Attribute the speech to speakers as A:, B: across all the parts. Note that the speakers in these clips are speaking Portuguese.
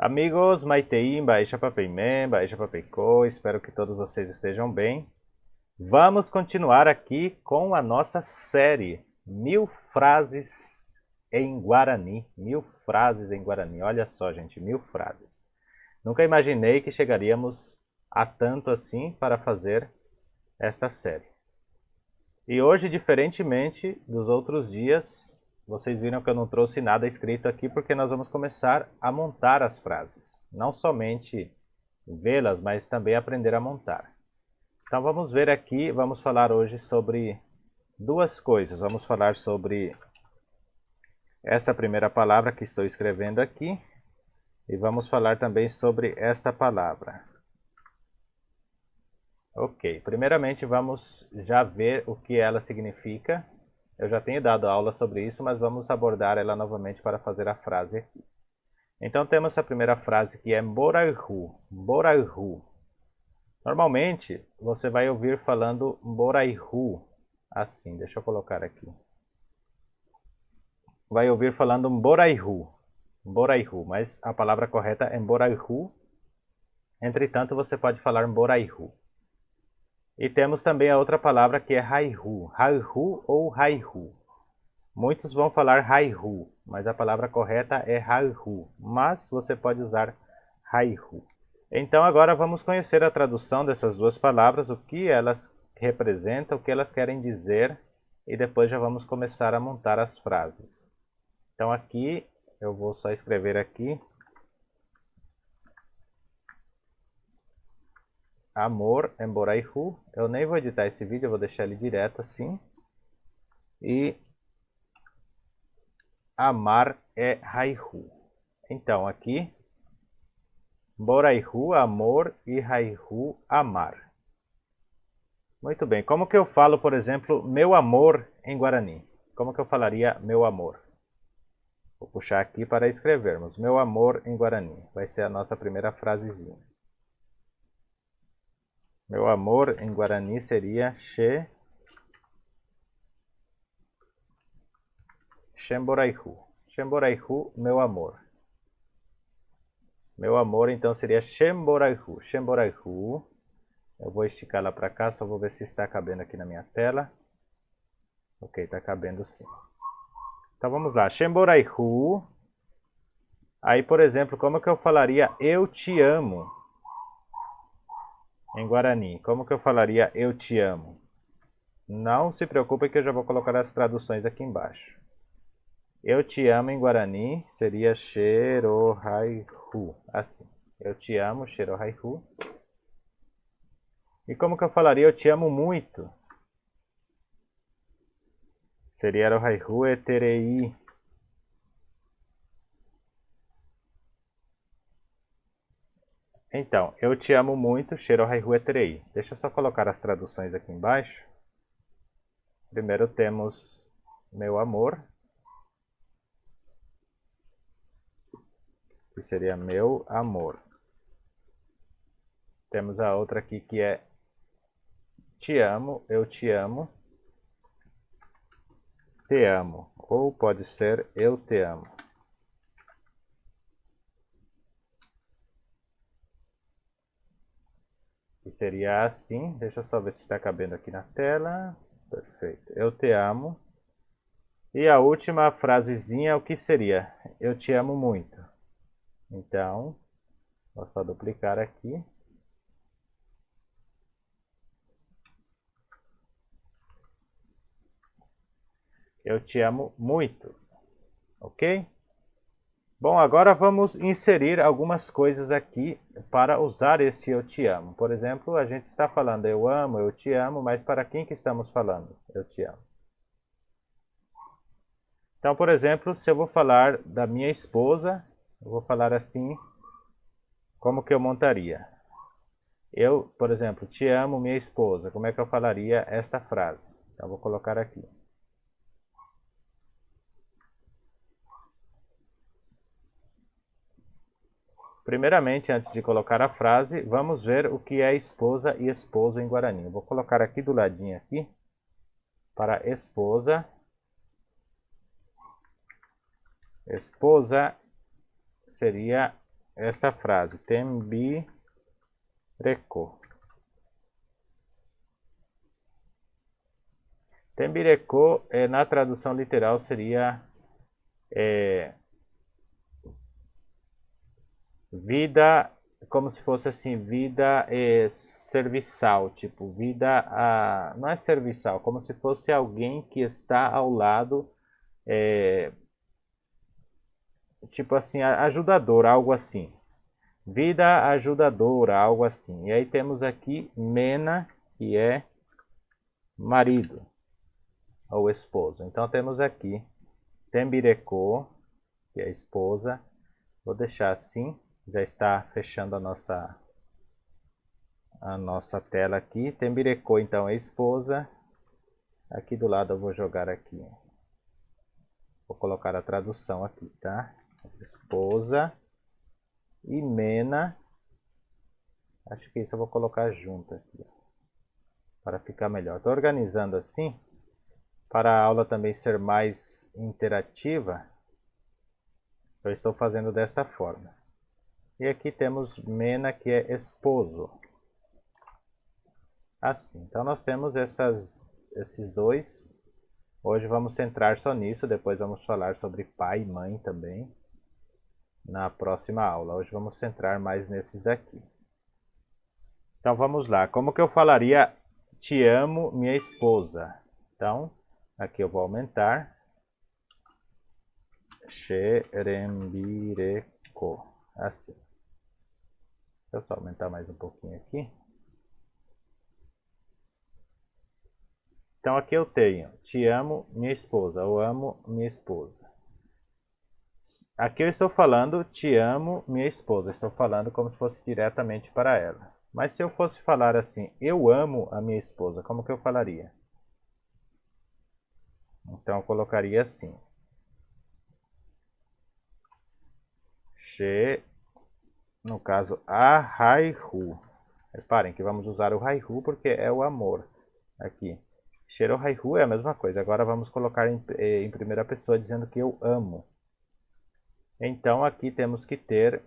A: Amigos, Maitei, Baixa Papeimé, Baixa Papeicô, espero que todos vocês estejam bem. Vamos continuar aqui com a nossa série 1000 frases em Guarani. 1000 frases em Guarani. Olha só, gente, 1000 frases. Nunca imaginei que chegaríamos a tanto assim para fazer esta série. E hoje, diferentemente dos outros dias, vocês viram que eu não trouxe nada escrito aqui porque nós vamos começar a montar as frases. Não somente vê-las, mas também aprender a montar. Então vamos ver aqui, vamos falar hoje sobre duas coisas. Vamos falar sobre esta primeira palavra que estou escrevendo aqui e vamos falar também sobre esta palavra. Ok, primeiramente vamos já ver o que ela significa. Eu já tenho dado aula sobre isso, mas vamos abordar ela novamente para fazer a frase aqui. Então temos a primeira frase que é Boraihu. Boraihu. Normalmente você vai ouvir falando Boraihu assim, deixa eu colocar aqui. Vai ouvir falando Boraihu. Boraihu, mas a palavra correta é Boraihu. Entretanto, você pode falar Boraihu. E temos também a outra palavra que é Raihu. Raihu ou Raihu. Muitos vão falar Raihu, mas a palavra correta é Raihu. Mas você pode usar Raihu. Então agora vamos conhecer a tradução dessas duas palavras, o que elas representam, o que elas querem dizer. E depois já vamos começar a montar as frases. Então aqui, eu vou só escrever aqui. Amor em Boraihu. Eu nem vou editar esse vídeo, eu vou deixar ele direto assim. E amar é Raihu. Então aqui, Boraihu, amor, e Raihu, amar. Muito bem, como que eu falo, por exemplo, meu amor em Guarani? Como que eu falaria meu amor? Vou puxar aqui para escrevermos. Meu amor em Guarani. Vai ser a nossa primeira frasezinha. Meu amor em Guarani seria Xemboraihu. Xemboraihu, meu amor. Meu amor, então, seria Xemboraihu. Xemboraihu. Eu vou esticar lá para cá, só vou ver se está cabendo aqui na minha tela. Ok, está cabendo sim. Então, vamos lá. Xemboraihu. Aí, por exemplo, como que eu falaria eu te amo em Guarani? Como que eu falaria eu te amo? Não se preocupe que eu já vou colocar as traduções aqui embaixo. Eu te amo em Guarani seria Xerohaihu. Assim. Eu te amo, Xerohaihu. E como que eu falaria eu te amo muito? Seria Erohaihu Eterei. Então, eu te amo muito, Xerohaihu Eterei. Deixa eu só colocar as traduções aqui embaixo. Primeiro temos meu amor, que seria meu amor. Temos a outra aqui que é te amo, eu te amo, te amo. Ou pode ser eu te amo. Que seria assim. Deixa eu só ver se está cabendo aqui na tela. Perfeito. Eu te amo. E a última frasezinha, o que seria? Eu te amo muito. Então, vou só duplicar aqui. Eu te amo muito. Ok? Bom, agora vamos inserir algumas coisas aqui para usar este eu te amo. Por exemplo, a gente está falando eu amo, eu te amo, mas para quem que estamos falando? Eu te amo. Então, por exemplo, se eu vou falar da minha esposa, eu vou falar assim, como que eu montaria? Eu, por exemplo, te amo, minha esposa. Como é que eu falaria esta frase? Então, eu vou colocar aqui. Primeiramente, antes de colocar a frase, vamos ver o que é esposa e esposo em Guarani. Eu vou colocar aqui do ladinho aqui, para esposa. Esposa seria essa frase, tembireco. Tembireco, na tradução literal, seria vida, como se fosse assim, vida serviçal, tipo, vida, não é serviçal, como se fosse alguém que está ao lado, tipo assim, ajudador, algo assim. Vida ajudadora, algo assim. E aí temos aqui Mena, que é marido ou esposo. Então temos aqui Tembireco, que é esposa. Vou deixar assim, já está fechando a nossa tela aqui. Tembireco, então, é esposa. Aqui do lado eu vou jogar aqui. Vou colocar a tradução aqui, tá? Esposa e Mena. Acho que isso eu vou colocar junto aqui, para ficar melhor. Estou organizando assim, para a aula também ser mais interativa. Eu estou fazendo desta forma. E aqui temos Mena, que é esposo. Assim, então nós temos esses dois. Hoje vamos centrar só nisso, depois vamos falar sobre pai e mãe também na próxima aula. Hoje vamos centrar mais nesses daqui. Então vamos lá, como que eu falaria te amo, minha esposa? Então, aqui eu vou aumentar. Xerembireco. Assim. Deixa eu só aumentar mais um pouquinho aqui. Então aqui eu tenho, te amo, minha esposa. Eu amo minha esposa. Aqui eu estou falando, te amo, minha esposa. Estou falando como se fosse diretamente para ela. Mas se eu fosse falar assim, eu amo a minha esposa, como que eu falaria? Então eu colocaria assim. She, no caso, a Raihu. Reparem que vamos usar o Raihu porque é o amor. Aqui. Shero Raihu é a mesma coisa. Agora vamos colocar em primeira pessoa dizendo que eu amo. Então aqui temos que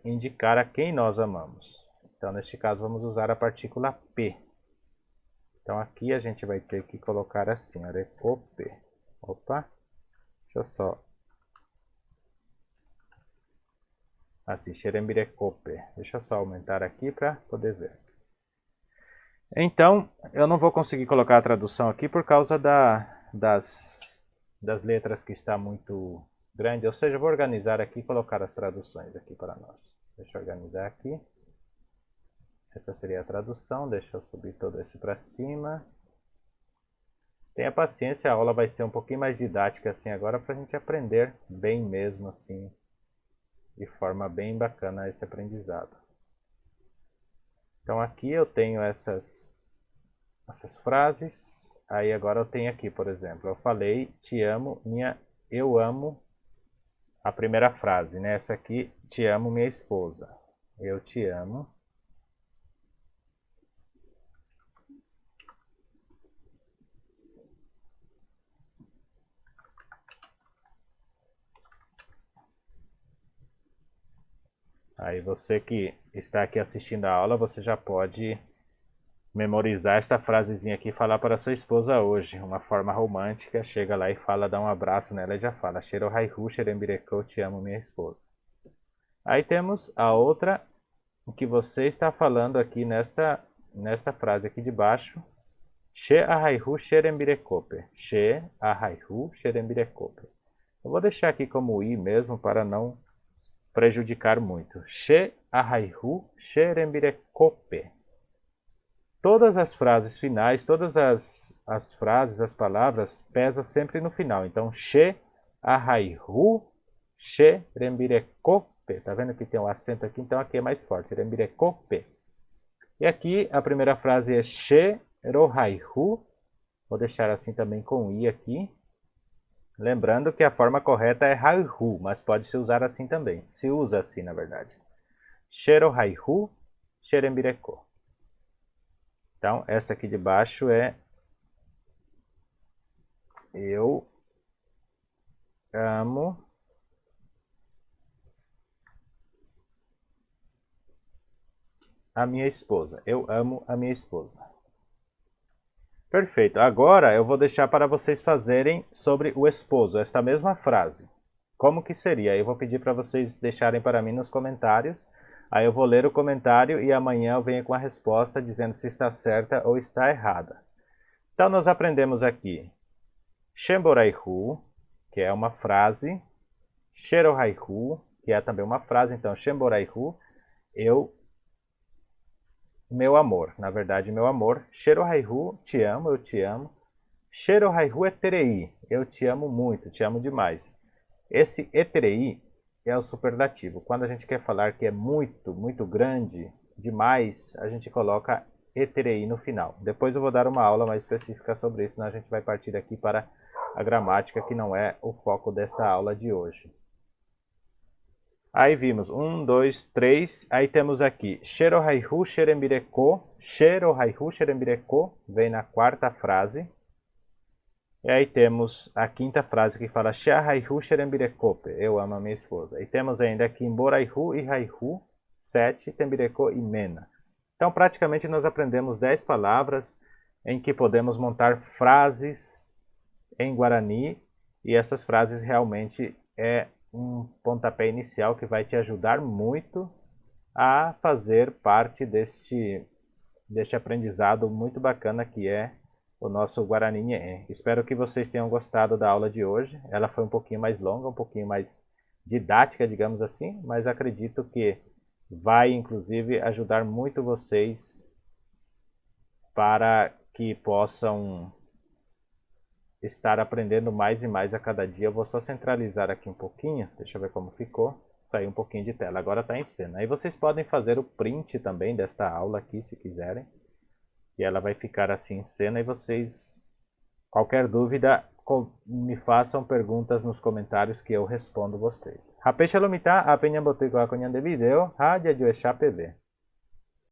A: indicar a quem nós amamos. Então neste caso vamos usar a partícula P. Então aqui a gente vai ter que colocar assim, arecope. Opa, deixa eu só. Assim, xerembirecope. Deixa eu só aumentar aqui para poder ver. Então, eu não vou conseguir colocar a tradução aqui por causa das letras que está muito grande. Ou seja, eu vou organizar aqui e colocar as traduções aqui para nós. Deixa eu organizar aqui. Essa seria a tradução. Deixa eu subir todo esse para cima. Tenha paciência, a aula vai ser um pouquinho mais didática assim agora para a gente aprender bem mesmo assim, de forma bem bacana esse aprendizado. Então aqui eu tenho essas frases. Aí agora eu tenho aqui, por exemplo, eu falei te amo, eu amo, a primeira frase, né? Essa aqui, te amo, minha esposa. Eu te amo. Aí você que está aqui assistindo a aula, você já pode memorizar essa frasezinha aqui e falar para sua esposa hoje. Uma forma romântica, chega lá e fala, dá um abraço nela e já fala. Shero Haihu, Xerembireco, te amo, minha esposa. Aí temos a outra, o que você está falando aqui nesta frase aqui de baixo. She ahaihu xerembirecope. She ahaihu xerembirecope. Eu vou deixar aqui como i mesmo para não prejudicar muito. She ahaihu xerembirecope. Todas as frases finais, todas as frases, as palavras, pesa sempre no final. Então, she ahaihu xerembirecope. Tá vendo que tem um acento aqui? Então aqui é mais forte. Xerembirecope. E aqui a primeira frase é xerohaihu. Vou deixar assim também com i aqui. Lembrando que a forma correta é haihu, mas pode se usar assim também. Se usa assim, na verdade. Xerohaihu xerembireco. Então, essa aqui de baixo é eu amo a minha esposa. Eu amo a minha esposa. Perfeito. Agora eu vou deixar para vocês fazerem sobre o esposo, esta mesma frase. Como que seria? Eu vou pedir para vocês deixarem para mim nos comentários. Aí eu vou ler o comentário e amanhã eu venho com a resposta dizendo se está certa ou está errada. Então nós aprendemos aqui Shemboraihu, que é uma frase. Sherohaihu, que é também uma frase. Então Shemboraihu, meu amor, na verdade, meu amor. Sherohaihu, te amo, eu te amo. Sherohaihu é terei, eu te amo muito, te amo demais. Esse eterei é o superlativo. Quando a gente quer falar que é muito, muito grande, demais, a gente coloca eterei no final. Depois eu vou dar uma aula mais específica sobre isso, senão a gente vai partir aqui para a gramática, que não é o foco desta aula de hoje. Aí vimos 1, 2, 3. Aí temos aqui Sherohaihu Sherembireko. Sherohaihu Sherembireko vem na quarta frase. E aí temos a quinta frase que fala Shahaihu Sherembirekope. Eu amo a minha esposa. E temos ainda aqui Mboraihu e Haihu 7, Tembireko e Mena. Então praticamente nós aprendemos 10 palavras em que podemos montar frases em Guarani. E essas frases realmente é um pontapé inicial que vai te ajudar muito a fazer parte deste aprendizado muito bacana que é o nosso Guarani Nhen. Espero que vocês tenham gostado da aula de hoje. Ela foi um pouquinho mais longa, um pouquinho mais didática, digamos assim, mas acredito que vai inclusive ajudar muito vocês para que possam estar aprendendo mais e mais a cada dia. Eu vou só centralizar aqui um pouquinho, deixa eu ver como ficou. Saiu um pouquinho de tela, agora está em cena. Aí vocês podem fazer o print também desta aula aqui, se quiserem. E ela vai ficar assim em cena e vocês, qualquer dúvida, me façam perguntas nos comentários que eu respondo vocês. Hape shalomita, apenyan botego akonyan de video, ha jajuesha pv.